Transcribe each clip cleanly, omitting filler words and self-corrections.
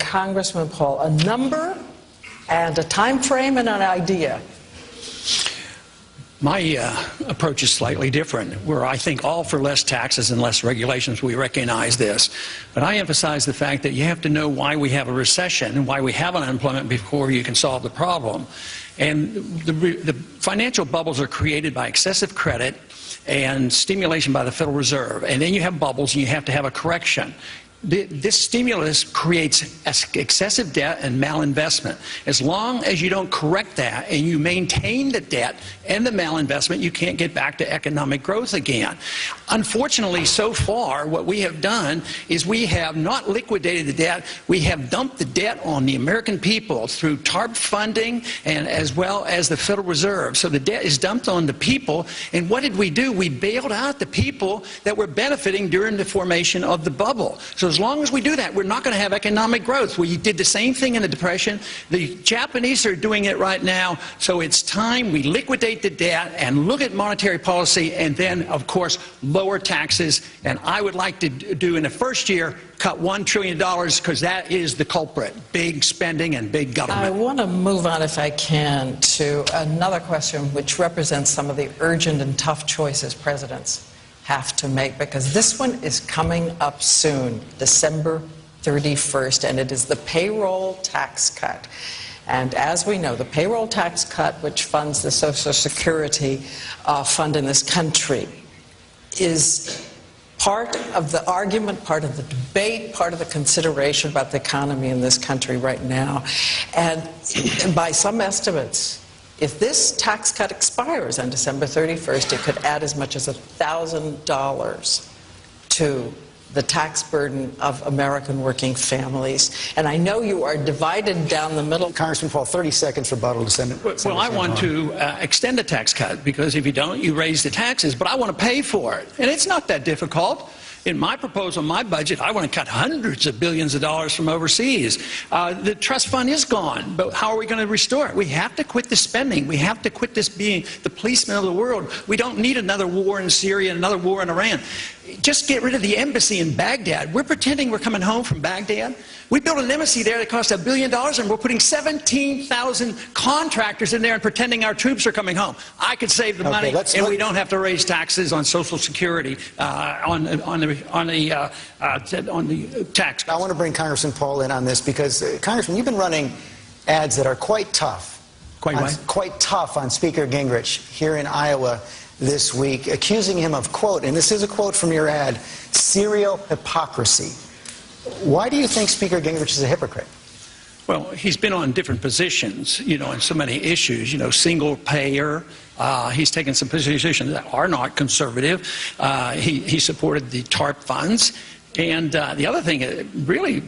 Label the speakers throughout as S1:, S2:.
S1: Congressman Paul, a number and a time frame and an idea.
S2: My approach is slightly different, where I think all for less taxes and less regulations. We recognize this. But I emphasize the fact that you have to know why we have a recession and why we have unemployment before you can solve the problem. And the financial bubbles are created by excessive credit and stimulation by the Federal Reserve. And then you have bubbles and you have to have a correction. This stimulus creates excessive debt and malinvestment. As long as you don't correct that and you maintain the debt and the malinvestment, you can't get back to economic growth again. Unfortunately, so far, what we have done is we have not liquidated the debt. We have dumped the debt on the American people through TARP funding and as well as the Federal Reserve. So the debt is dumped on the people. And what did we do? We bailed out the people that were benefiting during the formation of the bubble. So as long as we do that, we're not going to have economic growth. We did the same thing in the Depression. The Japanese are doing it right now. So it's time we liquidate the debt and look at monetary policy and then, of course, lower taxes. And I would like to do in the first year, cut $1 trillion because that is the culprit, big spending and big government.
S1: I want to move on, if I can, to another question which represents some of the urgent and tough choices presidents have to make, because this one is coming up soon, December 31st, and it is the payroll tax cut. And as we know, the payroll tax cut, which funds the Social Security fund in this country, is part of the argument, part of the debate, part of the consideration about the economy in this country right now. And by some estimates, if this tax cut expires on December 31st, it could add as much as $1,000 to the tax burden of American working families. And I know you are divided down the middle.
S3: Congressman Paul, 30 seconds rebuttal to Senator.
S2: Well, I want to extend the tax cut, because if you don't, you raise the taxes. But I want to pay for it. And it's not that difficult. In my proposal, my budget, I want to cut hundreds of billions of dollars from overseas. The trust fund is gone, but how are we going to restore it? We have to quit the spending. We have to quit this being the policeman of the world. We don't need another war in Syria, another war in Iran. Just get rid of the embassy in Baghdad. We're pretending we're coming home from Baghdad. We built an embassy there that cost $1 billion, and we're putting 17,000 contractors in there and pretending our troops are coming home. I could save the money, and we don't have to raise taxes on Social Security, on the tax.
S3: I want to bring Congressman Paul in on this because, Congressman, you've been running ads that are quite tough. Quite tough on Speaker Gingrich here in Iowa this week, accusing him of, quote, and this is a quote from your ad, serial hypocrisy. Why do you think Speaker Gingrich is a hypocrite?
S2: Well, he's been on different positions, on so many issues, single payer. He's taken some positions that are not conservative. He supported the TARP funds. And the other thing that really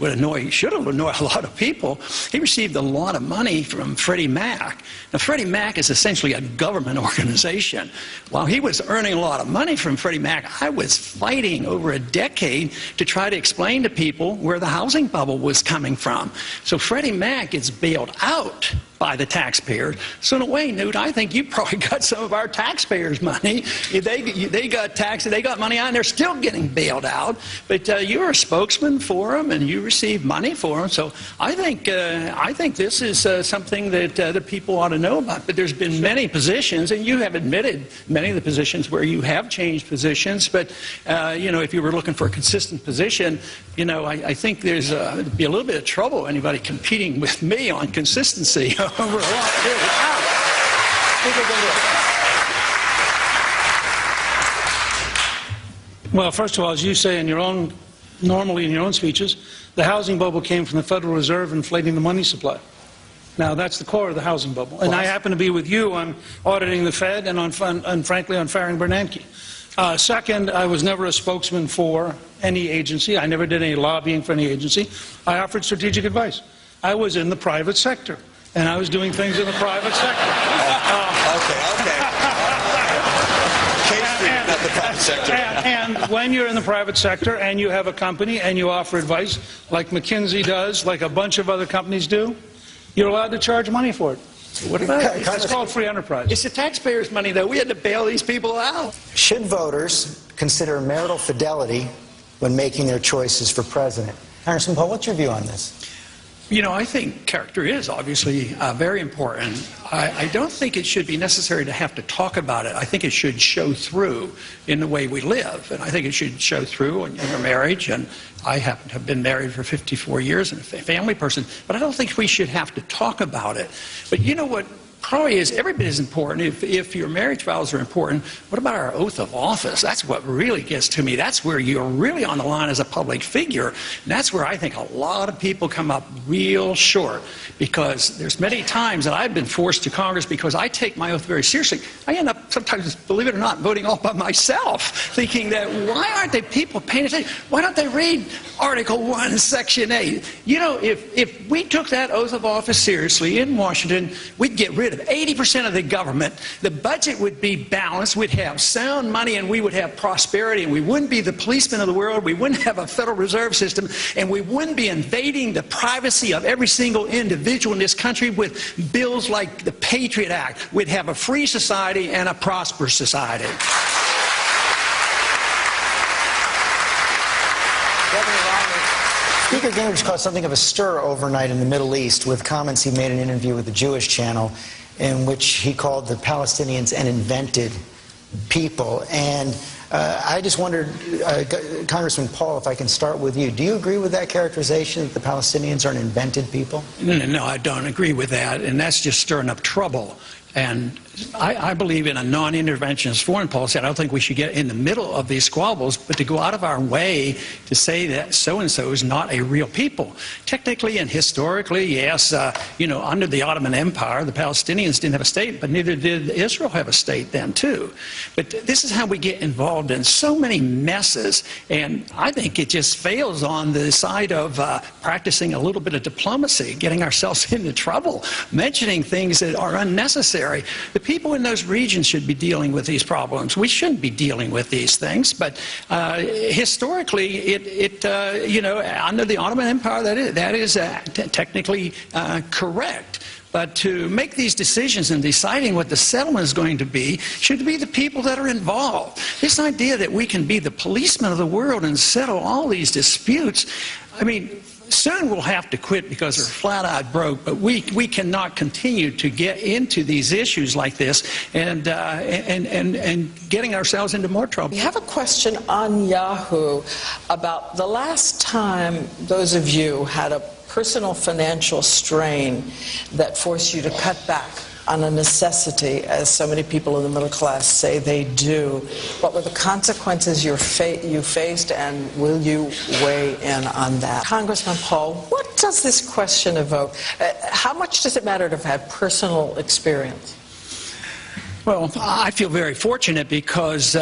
S2: should have annoyed a lot of people, he received a lot of money from Freddie Mac. Now, Freddie Mac is essentially a government organization. While he was earning a lot of money from Freddie Mac, I was fighting over a decade to try to explain to people where the housing bubble was coming from. So Freddie Mac gets bailed out by the taxpayers. So in a way, Newt, I think you probably got some of our taxpayers' money. They got taxed, they got money out, and they're still getting bailed out. But you're a spokesman for them, and you receive money for them. So I think this is something that the people ought to know about. But there's been many positions, and you have admitted many of the positions where you have changed positions. But if you were looking for a consistent position, I think there's be a little bit of trouble anybody competing with me on consistency.
S4: Well, first of all, as you say normally in your own speeches, the housing bubble came from the Federal Reserve inflating the money supply. Now, that's the core of the housing bubble. And I happen to be with you on auditing the Fed and frankly, on firing Bernanke. Second, I was never a spokesman for any agency. I never did any lobbying for any agency. I offered strategic advice. I was in the private sector. And I was doing things in the private sector.
S3: Not the private sector.
S4: And when you're in the private sector and you have a company and you offer advice, like McKinsey does, like a bunch of other companies do, you're allowed to charge money for it.
S2: What about it?
S4: It's called free enterprise.
S2: It's the taxpayers' money, though. We had to bail these people out.
S3: Should voters consider marital fidelity when making their choices for president? Congressman Paul, what's your view on this?
S2: You know, I think character is obviously very important. I don't think it should be necessary to have to talk about it. I think it should show through in the way we live. And I think it should show through in your marriage. And I happen to have been married for 54 years and a family person. But I don't think we should have to talk about it. But you know what? Probably is every bit as important. If your marriage vows are important, what about our oath of office? That's what really gets to me. That's where you're really on the line as a public figure. And that's where I think a lot of people come up real short, because there's many times that I've been forced to Congress because I take my oath very seriously. I end up sometimes, believe it or not, voting all by myself, thinking that why aren't they people paying attention? Why don't they read Article 1, Section 8? You know, if we took that oath of office seriously in Washington, we'd get rid of 80% of the government. The budget would be balanced. We'd have sound money, and we would have prosperity, and we wouldn't be the policemen of the world. We wouldn't have a Federal Reserve System, and we wouldn't be invading the privacy of every single individual in this country with bills like the Patriot Act. We'd have a free society and a prosperous society.
S3: Speaker Gingrich caused something of a stir overnight in the Middle East with comments he made in an interview with the Jewish channel in which he called the Palestinians an invented people. And I just wondered, Congressman Paul, if I can start with you. Do you agree with that characterization that the Palestinians are an invented people?
S2: No, I don't agree with that, and that's just stirring up trouble. And I believe in a non-interventionist foreign policy. I don't think we should get in the middle of these squabbles, but to go out of our way to say that so-and-so is not a real people. Technically and historically, yes, you know, under the Ottoman Empire, the Palestinians didn't have a state, but neither did Israel have a state then, too. But this is how we get involved in so many messes, and I think it just fails on the side of practicing a little bit of diplomacy, getting ourselves into trouble, mentioning things that are unnecessary. The people in those regions should be dealing with these problems. We shouldn't be dealing with these things, but historically, you know, under the Ottoman Empire, that is technically correct. But to make these decisions and deciding what the settlement is going to be should be the people that are involved. This idea that we can be the policemen of the world and settle all these disputes, I mean, soon we'll have to quit because we're flat-out broke, but we cannot continue to get into these issues like this and getting ourselves into more trouble.
S1: We have a question on Yahoo about the last time those of you had a personal financial strain that forced you to cut back on a necessity, as so many people in the middle class say they do. What were the consequences you faced, and will you weigh in on that? Congressman Paul, what does this question evoke? How much does it matter to have had personal experience?
S2: Well, I feel very fortunate because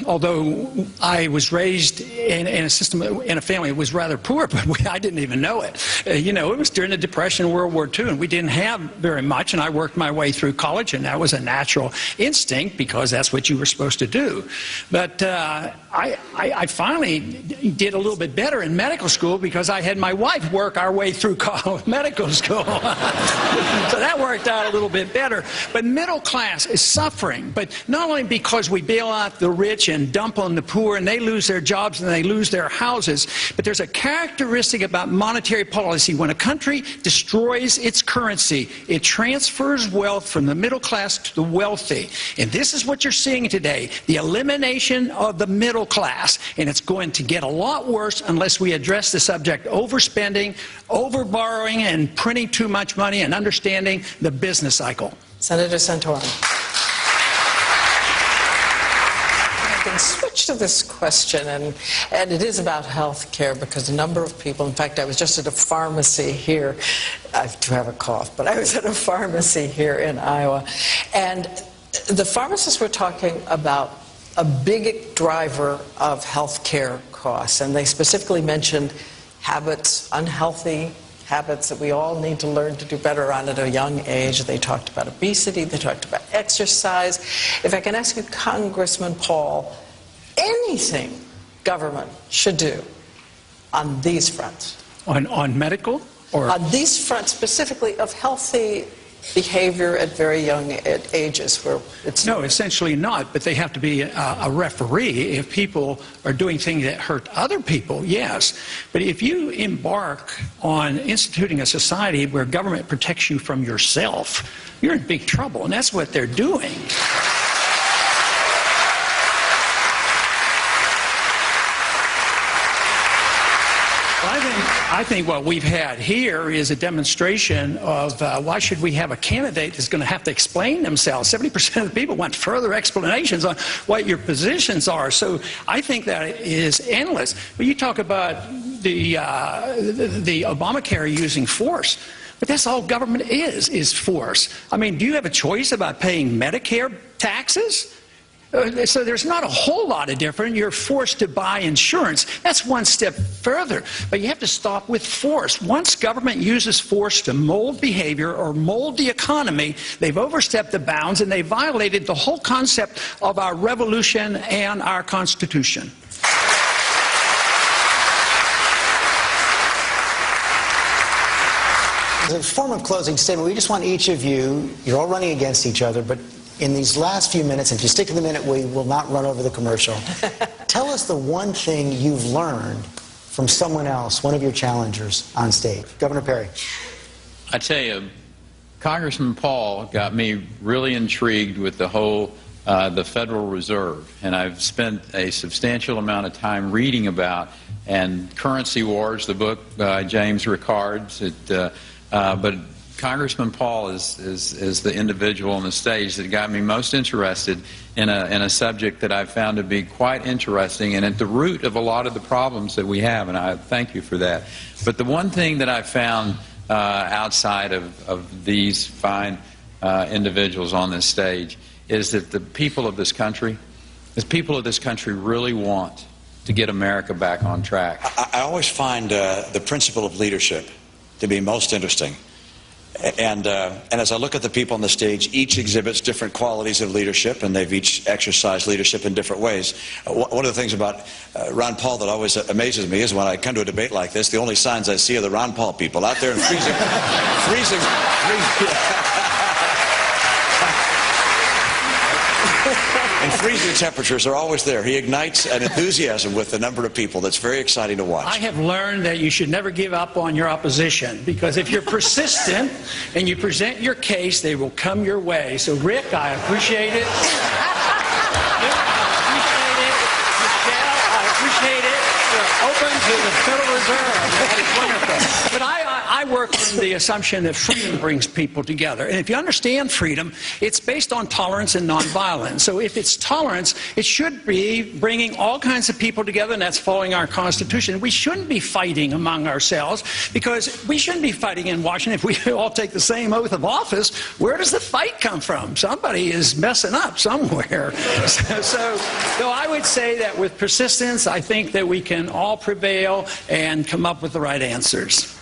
S2: although I was raised in a system, in a family that was rather poor, but I didn't even know it. You know, it was during the Depression, World War II, and we didn't have very much, and I worked my way through college, and that was a natural instinct because that's what you were supposed to do. But I finally did a little bit better in medical school because I had my wife work our way through medical school. So that worked out a little bit better. But middle class is suffering, but not only because we bail out the rich and dump on the poor and they lose their jobs and they lose their houses, but there's a characteristic about monetary policy. When a country destroys its currency, it transfers wealth from the middle class to the wealthy. And this is what you're seeing today, the elimination of the middle class. And it's going to get a lot worse unless we address the subject overspending, overborrowing, and printing too much money and understanding the business cycle.
S1: Senator Santorum. Switch to this question, and it is about health care, because a number of people, in fact, I was just at a pharmacy here, I do have a cough, but I was at a pharmacy here in Iowa, and the pharmacists were talking about a big driver of health care costs, and they specifically mentioned habits, unhealthy habits that we all need to learn to do better on at a young age. They talked about obesity, they talked about exercise. If I can ask you, Congressman Paul, anything government should do on these fronts?
S2: On medical? Or
S1: on these fronts, specifically of healthy behavior at very young ages where it's...
S2: No, essentially not, but they have to be a referee. If people are doing things that hurt other people, yes. But if you embark on instituting a society where government protects you from yourself, you're in big trouble, and that's what they're doing. I think what we've had here is a demonstration of why should we have a candidate that's going to have to explain themselves. 70% of the people want further explanations on what your positions are. So I think that is endless. But you talk about the Obamacare using force. But that's all government is force. I mean, do you have a choice about paying Medicare taxes? So there's not a whole lot of difference. You're forced to buy insurance. That's one step further. But you have to stop with force. Once government uses force to mold behavior or mold the economy, they've overstepped the bounds and they violated the whole concept of our revolution and our Constitution.
S3: As a form of closing statement, we just want each of you, you're all running against each other, but in these last few minutes, if you stick to the minute, we will not run over the commercial. Tell us the one thing you've learned from someone else, one of your challengers on stage. Governor Perry.
S5: I tell you, Congressman Paul got me really intrigued with the whole the Federal Reserve, and I've spent a substantial amount of time reading about and Currency Wars, the book by James Ricard's. But Congressman Paul is the individual on the stage that got me most interested in a subject that I've found to be quite interesting and at the root of a lot of the problems that we have, and I thank you for that. But the one thing that I found outside of these fine individuals on this stage is that the people of this country, really want to get America back on track.
S6: I always find the principle of leadership to be most interesting. And as I look at the people on the stage, each exhibits different qualities of leadership, and they've each exercised leadership in different ways. One of the things about Ron Paul that always amazes me is when I come to a debate like this, the only signs I see are the Ron Paul people out there in freezing temperatures are always there. He ignites an enthusiasm with the number of people that's very exciting to watch.
S2: I have learned that you should never give up on your opposition, because if you're persistent and you present your case, they will come your way. So, Rick, I appreciate it. I appreciate it. We're open to the Federal Reserve. That is wonderful. But I work from the assumption that freedom brings people together. And if you understand freedom, it's based on tolerance and nonviolence. So if it's tolerance, it should be bringing all kinds of people together, and that's following our Constitution. We shouldn't be fighting among ourselves, because we shouldn't be fighting in Washington. If we all take the same oath of office, where does the fight come from? Somebody is messing up somewhere. So I would say that with persistence, I think that we can all prevail and come up with the right answers.